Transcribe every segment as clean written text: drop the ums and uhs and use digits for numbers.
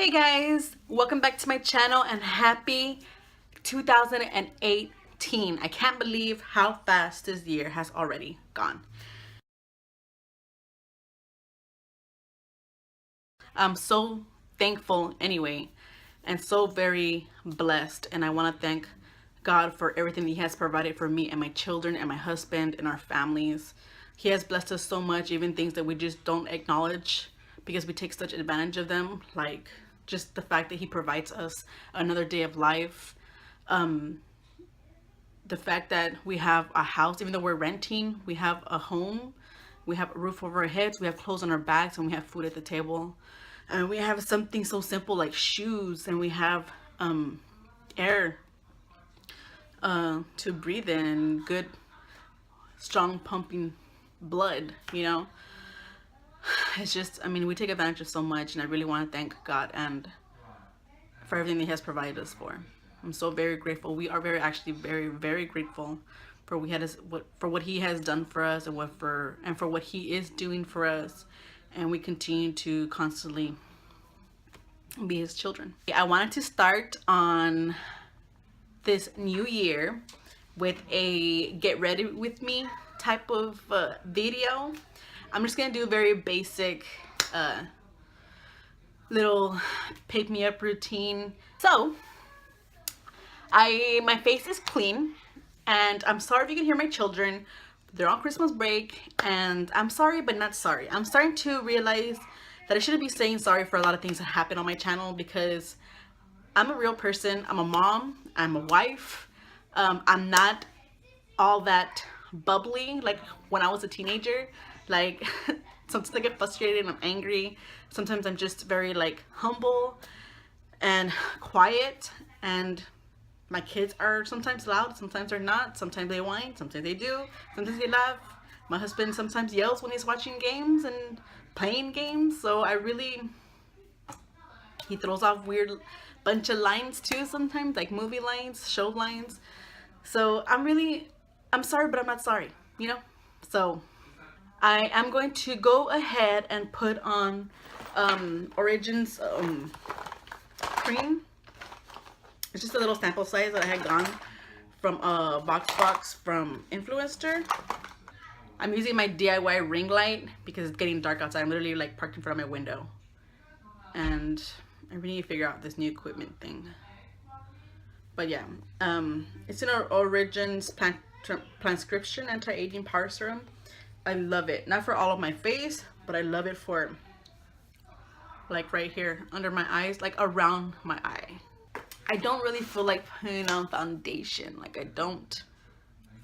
Hey guys, welcome back to my channel and happy 2018. I can't believe how fast this year has already gone. I'm so thankful anyway and so very blessed, and I want to thank God for everything He has provided for me and my children and my husband and our families. He has blessed us so much, even things that we just don't acknowledge because we take such advantage of them, like just the fact that He provides us another day of life. The fact that we have a house, even though we're renting, we have a home, we have a roof over our heads, we have clothes on our backs, and we have food at the table. And we have something so simple like shoes, and we have air to breathe in, and good, strong pumping blood, you know. It's just, I mean, we take advantage of so much, and I really want to thank God and for everything that He has provided us for. I'm so very grateful. We are very grateful for what He has done for us, and for what He is doing for us, and we continue to constantly be His children. I wanted to start on this new year with a get ready with me type of video. I'm just gonna do a very basic little pick me up routine. So my face is clean, and I'm sorry if you can hear my children. They're on Christmas break, and I'm sorry but not sorry. I'm starting to realize that I shouldn't be saying sorry for a lot of things that happen on my channel, because I'm a real person. I'm a mom, I'm a wife. I'm not all that bubbly like when I was a teenager. Like sometimes I get frustrated and I'm angry. Sometimes I'm just very like humble and quiet, and my kids are sometimes loud, sometimes they're not. Sometimes they whine, sometimes they do, sometimes they laugh. My husband sometimes yells when he's watching games and playing games, so he throws off weird bunch of lines too sometimes, like movie lines, show lines. So I'm sorry but I'm not sorry, you know. So I am going to go ahead and put on Origins cream. It's just a little sample size that I had gone from a box from Influencer. I'm using my DIY ring light because it's getting dark outside. I'm literally like parked in front of my window, and I really need to figure out this new equipment thing. But yeah, it's in our Origins Transcription Anti-Aging Power Serum. I love it. Not for all of my face, but I love it for like right here under my eyes, like around my eye. I don't really feel like putting on foundation. Like I don't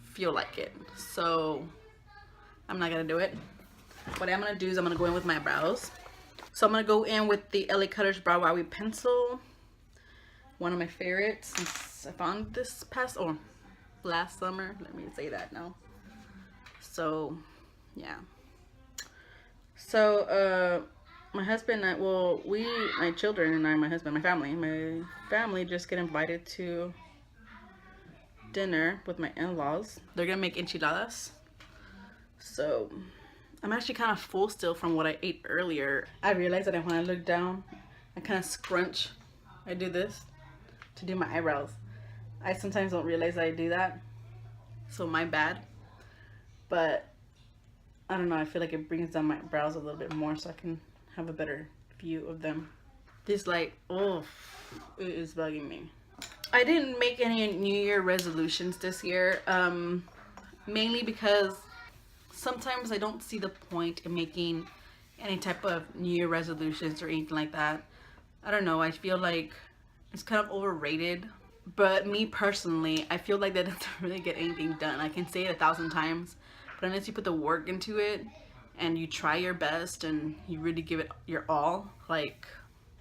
feel like it. So I'm not gonna do it. What I'm gonna do is I'm gonna go in with my brows. So I'm gonna go in with the LA Colors Brow Wowie Pencil. One of my favorites since I found this last summer. Let me say that now. So yeah. So my husband and I, my children and I, my family just get invited to dinner with my in-laws. They're gonna make enchiladas. So I'm actually kind of full still from what I ate earlier. I realized that when I look down, I kind of scrunch. I do this to do my eyebrows. I sometimes don't realize I do that, so my bad. But I don't know, I feel like it brings down my brows a little bit more so I can have a better view of them. This light, oh, it is bugging me. I didn't make any New Year resolutions this year, mainly because sometimes I don't see the point in making any type of New Year resolutions or anything like that. I don't know, I feel like it's kind of overrated. But me personally, I feel like that doesn't really get anything done. I can say it 1,000 times, but unless you put the work into it and you try your best and you really give it your all, like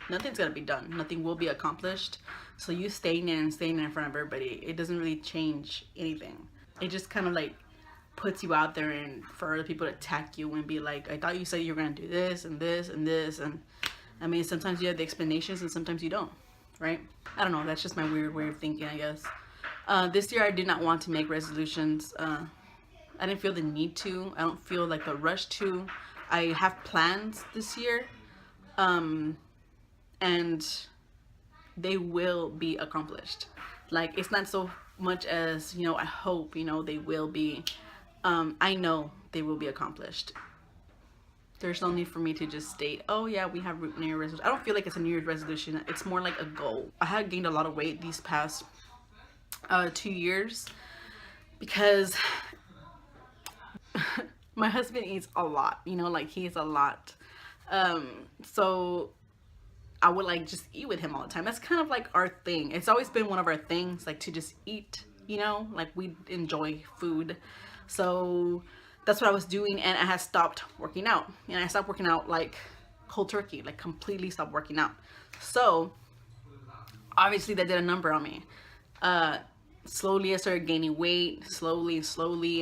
nothing's gonna be done. Nothing will be accomplished. So you staying in front of everybody, it doesn't really change anything. It just kind of like puts you out there and for other people to attack you and be like, I thought you said you were gonna do this and this and this. And I mean, sometimes you have the explanations and sometimes you don't, right? I don't know, that's just my weird way of thinking, I guess. This year I did not want to make resolutions. I didn't feel the need to. I don't feel like the rush to. I have plans this year. and they will be accomplished. Like, it's not so much as, you know, I hope, you know, they will be. I know they will be accomplished. There's no need for me to just state, oh yeah, we have New Year's resolution. I don't feel like it's a New Year's resolution. It's more like a goal. I had gained a lot of weight these past 2 years because my husband eats a lot, you know, like he eats a lot. So I would like just eat with him all the time. That's kind of like our thing. It's always been one of our things, like to just eat, you know, like we enjoy food. So that's what I was doing, and I had stopped working out. And I stopped working out like cold turkey, like completely stopped working out. So obviously that did a number on me. Slowly I started gaining weight, slowly,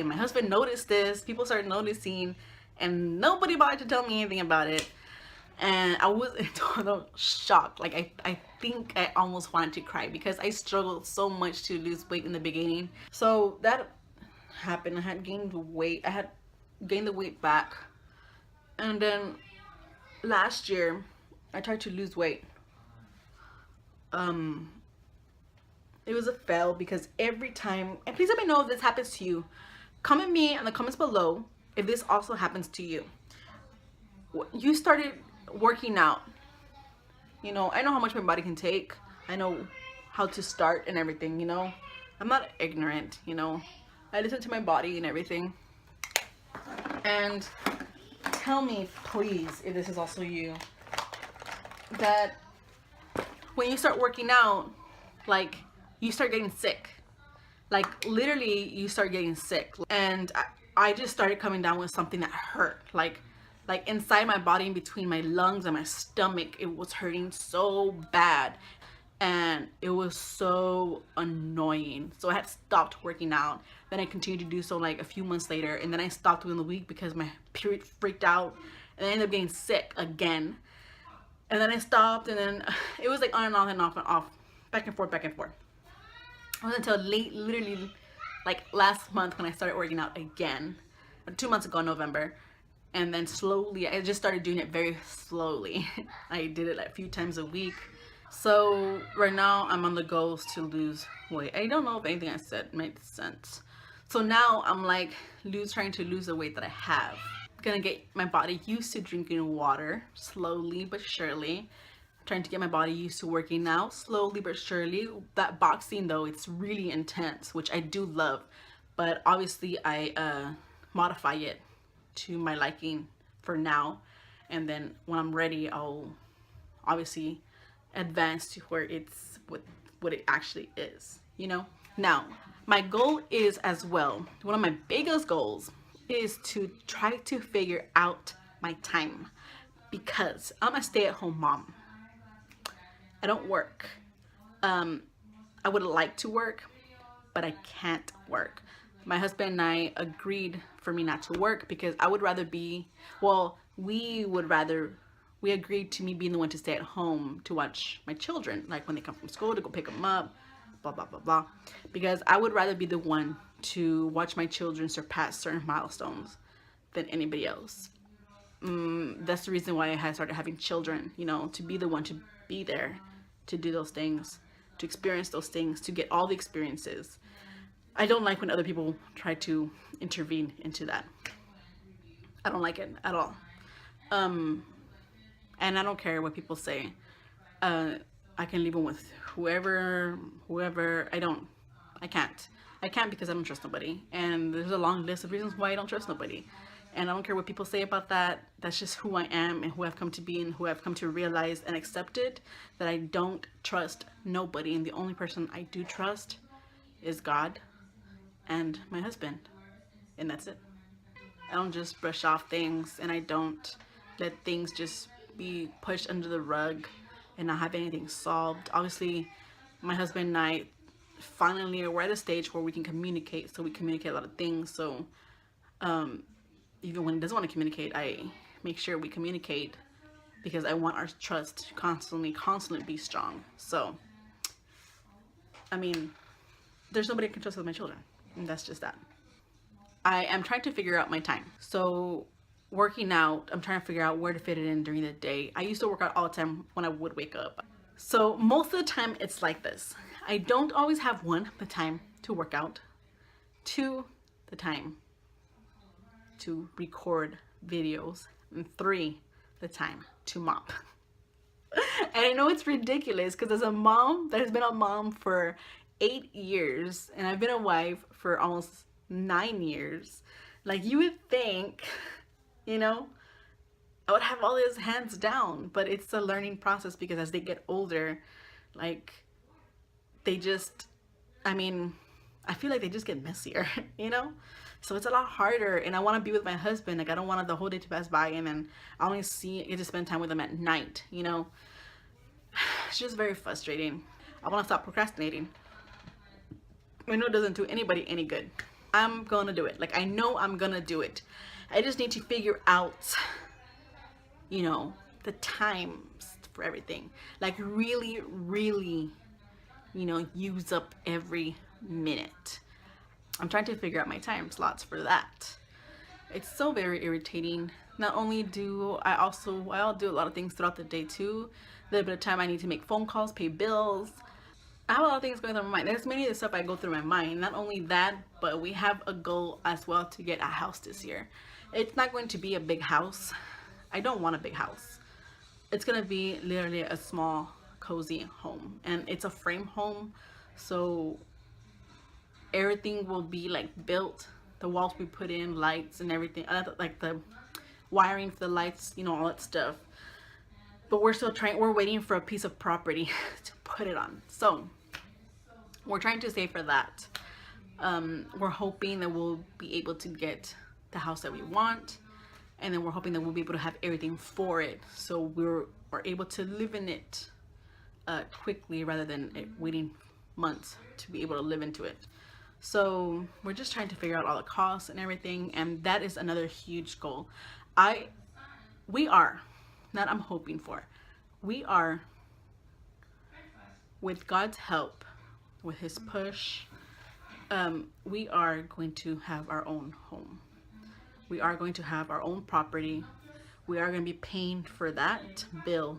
and my husband noticed this. People started noticing, and nobody bothered to tell me anything about it. And I was in total shock. Like I think I almost wanted to cry because I struggled so much to lose weight in the beginning. So that happened. I had gained weight. I had gained the weight back, and then last year I tried to lose weight. It was a fail because every time, and please let me know if this happens to you. Comment me in the comments below if this also happens to you. You started working out, you know, I know how much my body can take. I know how to start and everything, you know. I'm not ignorant, you know. I listen to my body and everything. And tell me, please, if this is also you, that when you start working out, like, you start getting sick. Like, literally, you start getting sick. And I just started coming down with something that hurt. Like inside my body, in between my lungs and my stomach, it was hurting so bad. And it was so annoying. So I had stopped working out. Then I continued to do so like a few months later. And then I stopped within the week because my period freaked out. And I ended up getting sick again. And then I stopped, and then it was like on and off and off and off. Back and forth, back and forth. It wasn't until literally like last month when I started working out again. 2 months ago in November. And then slowly, I just started doing it very slowly. I did it like a few times a week. So right now I'm on the goals to lose weight. I don't know if anything I said made sense. So now I'm like trying to lose the weight that I have. Gonna get my body used to drinking water slowly but surely. Trying to get my body used to working out slowly but surely. That boxing though, it's really intense, which I do love. But obviously I modify it to my liking for now, and then when I'm ready, I'll obviously advance to where it's what it actually is, you know. Now my goal is, as well, one of my biggest goals is to try to figure out my time, because I'm a stay-at-home mom. I don't work. I would like to work, but I can't work. My husband and I agreed for me not to work because I would rather be, well, we agreed to me being the one to stay at home to watch my children, like when they come from school, to go pick them up, blah, blah, blah, blah. Because I would rather be the one to watch my children surpass certain milestones than anybody else. That's the reason why I started having children, you know, to be the one to be there, to do those things, to experience those things, to get all the experiences. I don't like when other people try to intervene into that. I don't like it at all. And I don't care what people say. I can leave them with whoever. I can't because I don't trust nobody. And there's a long list of reasons why I don't trust nobody. And I don't care what people say about that. That's just who I am and who I've come to be and who I've come to realize and accept it, that I don't trust nobody. And the only person I do trust is God and my husband, and that's it. I don't just brush off things, and I don't let things just be pushed under the rug and not have anything solved. Obviously, my husband and I finally are at a stage where we can communicate, so we communicate a lot of things. So even when he doesn't want to communicate, I make sure we communicate, because I want our trust to constantly be strong. So I mean, there's nobody I can trust with my children. And that's just that. I am trying to figure out my time. So working out, I'm trying to figure out where to fit it in during the day. I used to work out all the time when I would wake up. So most of the time it's like this. I don't always have, one, the time to work out, two, the time to record videos, and three, the time to mop. And I know it's ridiculous because as a mom that has been a mom for 8 years, and I've been a wife for almost 9 years, like you would think, you know, I would have all this hands down, but it's a learning process because as they get older, like they just, I mean, I feel like they just get messier, you know? So it's a lot harder, and I want to be with my husband. Like I don't want the whole day to pass by and then I only get to spend time with him at night, you know? It's just very frustrating. I want to stop procrastinating. I know it doesn't do anybody any good. I'm gonna do it. Like I know I'm gonna do it. I just need to figure out, you know, the times for everything. Like really, really, you know, use up every minute. I'm trying to figure out my time slots for that. It's so very irritating. Not only do I'll do a lot of things throughout the day too. A little bit of time I need to make phone calls, pay bills. I have a lot of things going through my mind. There's many of the stuff I go through my mind. Not only that, but we have a goal as well to get a house this year. It's not going to be a big house. I don't want a big house. It's gonna be literally a small, cozy home, and it's a frame home, so everything will be like built. The walls we put in, lights and everything, like the wiring for the lights, you know, all that stuff. But we're waiting for a piece of property to put it on. So we're trying to save for that. We're hoping that we'll be able to get the house that we want, and then we're hoping that we'll be able to have everything for it, so we're able to live in it quickly rather than waiting months to be able to live into it. So we're just trying to figure out all the costs and everything, and that is another huge goal. We are, I'm hoping for, we are, with God's help, with his push, we are going to have our own home. We are going to have our own property. We are going to be paying for that bill,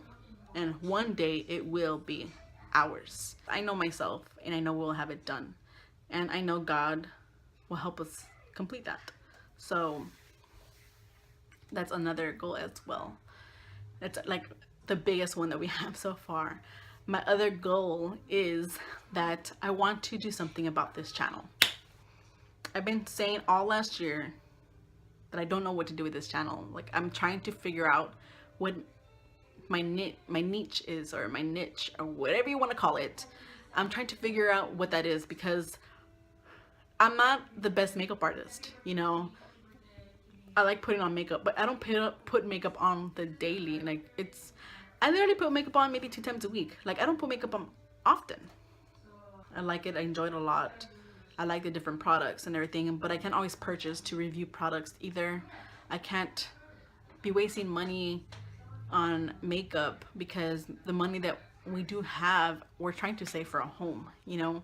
and one day it will be ours. I know myself, and I know we'll have it done, and I know God will help us complete that. So that's another goal as well. It's like the biggest one that we have so far. My other goal is that I want to do something about this channel. I've been saying all last year that I don't know what to do with this channel. Like I'm trying to figure out what my niche is, or my niche, or whatever you want to call it. I'm trying to figure out what that is, because I'm not the best makeup artist, you know. I like putting on makeup, but I don't put makeup on the daily. Like I literally put makeup on maybe 2 times a week. Like I don't put makeup on often. I like it, I enjoy it a lot. I like the different products and everything, but I can't always purchase to review products either. I can't be wasting money on makeup because the money that we do have, we're trying to save for a home, you know.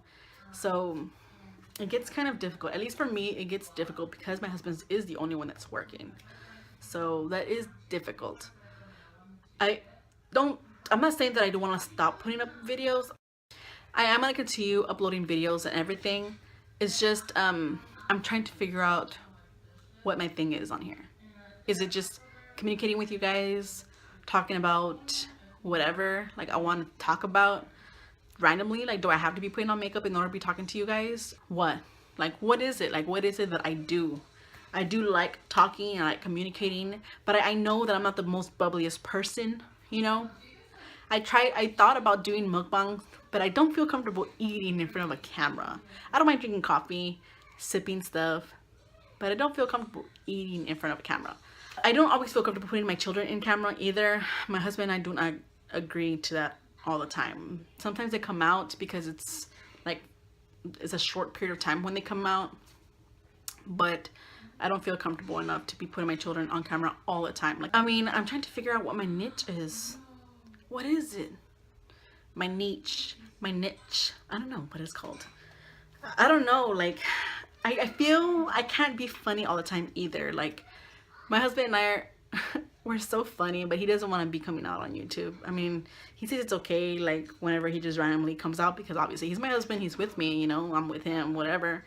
So it gets kind of difficult. At least for me, it gets difficult because my husband is the only one that's working. So that is difficult. I'm not saying that I don't want to stop putting up videos. I am going to continue uploading videos and everything. It's just, I'm trying to figure out what my thing is on here. Is it just communicating with you guys, talking about whatever, like I want to talk about randomly? Like, do I have to be putting on makeup in order to be talking to you guys? What? Like, what is it? Like, what is it that I do? I do like talking and I like communicating, but I know that I'm not the most bubbliest person, you know? I thought about doing mukbangs, but I don't feel comfortable eating in front of a camera. I don't mind drinking coffee, sipping stuff, but I don't feel comfortable eating in front of a camera. I don't always feel comfortable putting my children in camera either. My husband and I do not agree to that all the time. Sometimes they come out because it's a short period of time when they come out, but I don't feel comfortable enough to be putting my children on camera all the time. Like, I mean, I'm trying to figure out what my niche is. What is it? My niche, I don't know what it's called. I don't know, like, I feel I can't be funny all the time either. Like, My husband and I are we're so funny, but he doesn't want to be coming out on YouTube. I mean, he says it's okay, like, whenever he just randomly comes out, because obviously he's my husband, he's with me, you know, I'm with him, whatever.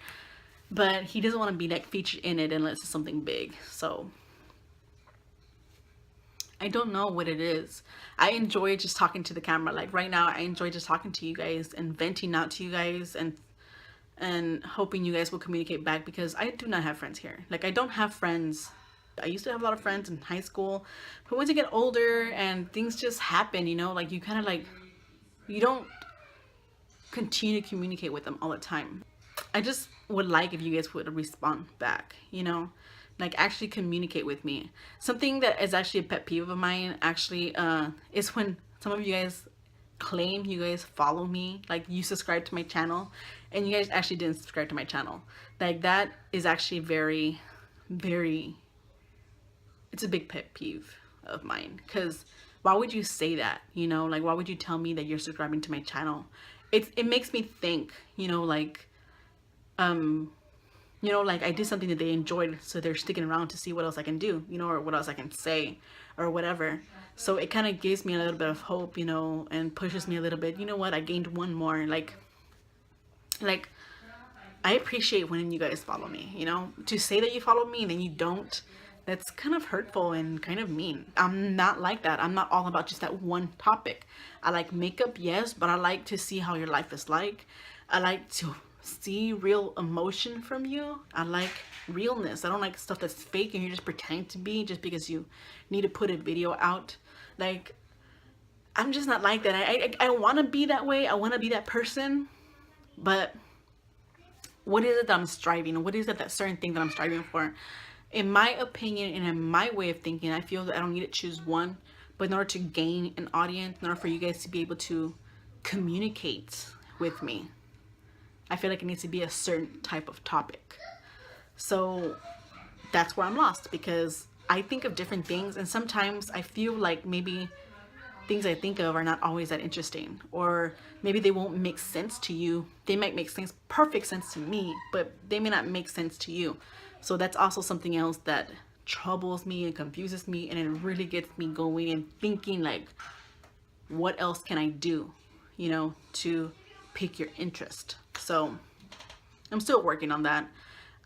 But he doesn't want to be, like, featured in it unless it's something big. So I don't know what it is. I enjoy just talking to the camera. Like, right now, I enjoy just talking to you guys and venting out to you guys and hoping you guys will communicate back, because I do not have friends here. Like, I don't have friends. I used to have a lot of friends in high school, but once you get older and things just happen, you know, like, you kind of, like, you don't continue to communicate with them all the time. I just would like if you guys would respond back, you know, like, actually communicate with me. Something that is actually a pet peeve of mine actually is when some of you guys claim you guys follow me, like, you subscribe to my channel, and you guys actually didn't subscribe to my channel. Like, that is actually very, very, it's a big pet peeve of mine, because why would you say that, you know? Like, why would you tell me that you're subscribing to my channel? It makes me think, you know, like, you know, like, I did something that they enjoyed, so they're sticking around to see what else I can do, you know, or what else I can say, or whatever. So it kind of gives me a little bit of hope, you know, and pushes me a little bit. You know what? I gained one more. Like, I appreciate when you guys follow me, you know? To say that you follow me and then you don't, that's kind of hurtful and kind of mean. I'm not like that. I'm not all about just that one topic. I like makeup, yes, but I like to see how your life is like. I like to see real emotion from you. I like realness. I don't like stuff that's fake and you're just pretending to be just because you need to put a video out. Like, I'm just not like that. I want to be that way. I want to be that person, but what is it that I'm striving? What is it, that certain thing that I'm striving for? In my opinion and in my way of thinking, I feel that I don't need to choose one, but in order to gain an audience, in order for you guys to be able to communicate with me, I feel like it needs to be a certain type of topic. So that's where I'm lost, because I think of different things, and sometimes I feel like maybe things I think of are not always that interesting, or maybe they won't make sense to you. They might make perfect sense to me, but they may not make sense to you. So that's also something else that troubles me and confuses me, and it really gets me going and thinking, like, what else can I do, you know, to pique your interest. So I'm still working on that.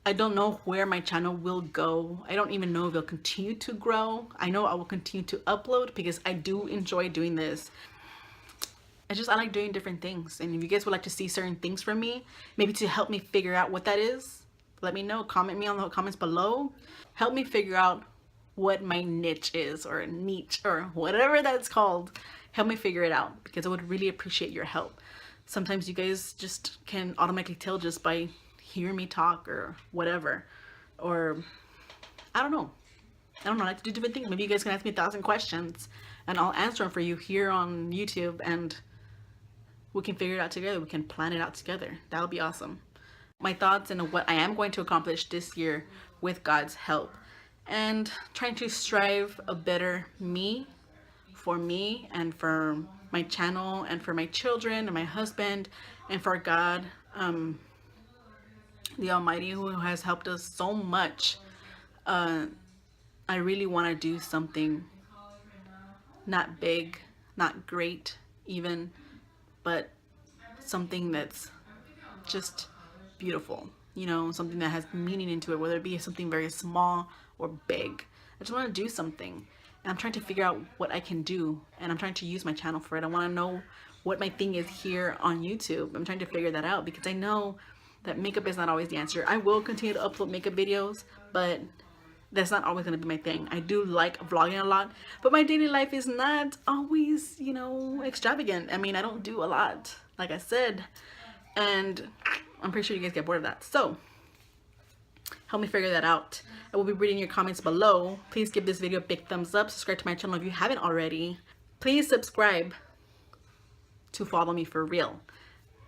I don't know where my channel will go. I don't even know if it'll continue to grow. I know I will continue to upload because I do enjoy doing this. I like doing different things. And if you guys would like to see certain things from me, maybe to help me figure out what that is, let me know. Comment me on the comments below. Help me figure out what my niche is, or a niche, or whatever that's called. Help me figure it out, because I would really appreciate your help. Sometimes you guys just can automatically tell just by hearing me talk or whatever, or I don't know. I like to do different things. Maybe you guys can ask me 1,000 questions and I'll answer them for you here on YouTube, and we can figure it out together. We can plan it out together. That'll be awesome. My thoughts and what I am going to accomplish this year with God's help, and trying to strive a better me, for me and for my channel and for my children and my husband and for God, the Almighty, who has helped us so much. I really want to do something not big, not great even, but something that's just beautiful, you know, something that has meaning into it, whether it be something very small or big. I just want to do something, and I'm trying to figure out what I can do, and I'm trying to use my channel for it. I want to know what my thing is here on YouTube. I'm trying to figure that out, because I know that makeup is not always the answer. I will continue to upload makeup videos, but that's not always going to be my thing. I do like vlogging a lot, but my daily life is not always, you know, extravagant. I mean, I don't do a lot, like I said, and I'm pretty sure you guys get bored of that. So help me figure that out. I will be reading your comments below. Please give this video a big thumbs up. Subscribe to my channel if you haven't already. Please subscribe to follow me for real,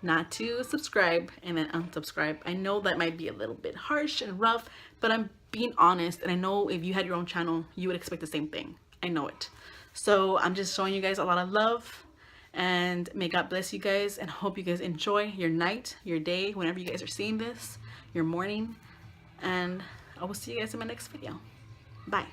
not to subscribe and then unsubscribe. I know that might be a little bit harsh and rough, but I'm being honest, and I know if you had your own channel, you would expect the same thing. I know it. So I'm just showing you guys a lot of love, and may God bless you guys, and hope you guys enjoy your night, your day, whenever you guys are seeing this, your morning, and I will see you guys in my next video. Bye.